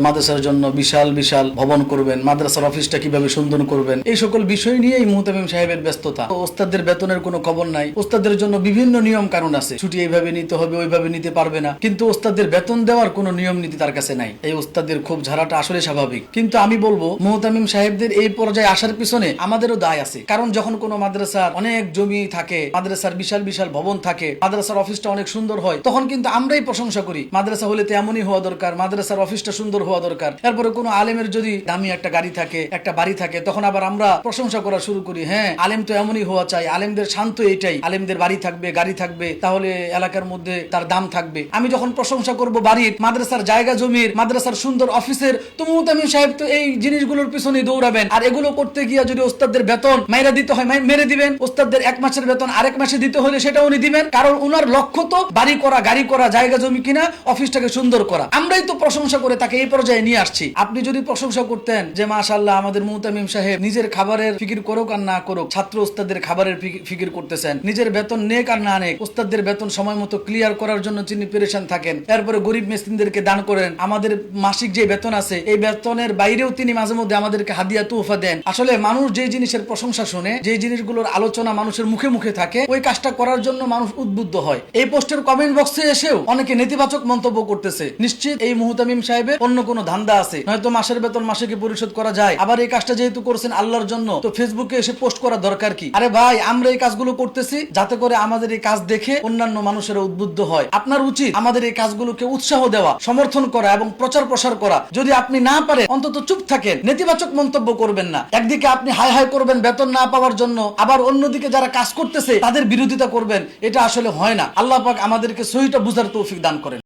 মাদ্রাসার জন্য বিশাল বিশাল ভবন করবেন, মাদ্রাসার অফিসটা কিভাবে সুন্দর করবেন, এই সকল বিষয় নিয়ে এই মুহতামিম সাহেবের ব্যস্ততা। ওস্তাদদের বেতনের কোনো খবর নাই। ওস্তাদদের জন্য বিভিন্ন নিয়ম কানুন আছে, ছুটি এইভাবে নিতে হবে, ওইভাবে নিতে পারবে না, কিন্তু ওস্তাদদের বেতন দেওয়ার কোনো নিয়ম নীতি তার কাছে নাই। এই ওস্তাদদের খুব ঝাড়াটা আসলে স্বাভাবিক, কিন্তু আমি বলবো মুহতামিম সাহেবদের এই পর্যায়ে আসার পিছনে আমাদেরও দায় আছে। কারণ যখন কোনো মাদ্রাসার অনেক জমি থাকে, মাদ্রাসার বিশাল বিশাল ভবন থাকে, মাদ্রাসার অফিসটা অনেক সুন্দর হয়, তখন কিন্তু আমরাই প্রশংসা করি মাদ্রাসা হলে তো এমনই হওয়া দরকার, মাদ্রাসার অফিসটা সুন্দর হওয়া দরকার। এরপরে কোনো আলেমের যদি দামি একটা গাড়ি থাকে, একটা বাড়ি থাকে, তখন আবার আমরা প্রশংসা করা শুরু করি, হ্যাঁ আলেম তো এমনই হওয়া চাই, আলেমদের শান্ত এইটাই, আলেমদের বাড়ি থাকবে, গাড়ি থাকবে, তাহলে এলাকার মধ্যে তার দাম থাকবে। আমি যখন প্রশংসা করব বাড়ির, মাদ্রাসার জায়গা জমির, মাদ্রাসার সুন্দর অফিসের, তো মুহতামিম সাহেব তো এই জিনিসগুলোর পিছনে দৌড়াবেন। আর এগুলো করতে গিয়ে যদি ওস্তাদদের বেতন মাইরা দিতে হয় মেরে দিবেন, ওস্তাদদের এক মাসের বেতন আরেক মাসে দিতে হলে সেটা উনি দিবেন, কারণ উনার লক্ষ্য তো বাড়ি করা, গাড়ি করা, জায়গা জমি কিনা, অফিসটাকে সুন্দর করা। আমরাই তো প্রশংসা করে তাকে এই পর্যায়ে নিয়ে আসছি। আপনি যদি প্রশংসা করতেন যে মাশাআল্লাহ আমাদের মুহতামিম সাহেব নিজের খাবারের ফিকির করুক আর না করুক, ছাত্র ওস্তাদদের খাবারের ফিকির করতেছেন, নিজের বেতন নেক আর না নেক, ওস্তাদদের বেতন সময় মতো ক্লিয়ার করার জন্য তিনি পেরেশান থাকেন, এরপরে গরিব মিসকিনদেরকে দান করেন, আমাদের মাসিক যে বেতন আছে এই বেতনের বাইরেও তিনি মাঝে মধ্যে আমাদেরকে হাদিয়া তোহফা দেন। আসলে মানুষ যে জিনিসের প্রশংসা শুনে, যে জিনিসগুলোর আলোচনা মানুষের মুখে মুখে থাকে, ওই কাজটা করার জন্য মানুষ উদ্বুদ্ধ হয়। এই পোস্টের কমেন্ট বক্সে এসেও অনেকে নেতিবাচক মন্তব্য করতেছে। নিশ্চিত এই মুহতামিম সাহেবের অন্য কোনো ধান্দা আছে, নয়তো মাসের বেতন মাসে কি পরিশোধ করা যায়। আবার এই কাজটা যেহেতু করছেন আল্লাহর জন্য, তো ফেসবুকে এসে পোস্ট করা দরকার কি? আরে ভাই, আমরা এই কাজগুলো করতেছি যাতে করে আমাদের এই কাজ দেখে অন্যান্য মানুষেরা উদ্বুদ্ধ হয়। আপনার উচিত আমাদের এই কাজগুলোকে উৎসাহ দেওয়া, সমর্থন করা এবং প্রচার প্রসার করা। যদি আপনি না পারেন অন্তত চুপ থাকেন, নেতিবাচক মন্তব্য করবেন না। একদিকে আপনি হাই হাই করবেন বেতন না পাওয়ার জন্য, আবার অন্যদিকে যারা কাজ করতেছে তাদের বিরোধিতা করবেন, এটা আসলে হয় না। আল্লাহ পাক আমাদেরকে সহিটা বুঝার তৌফিক দান করেন।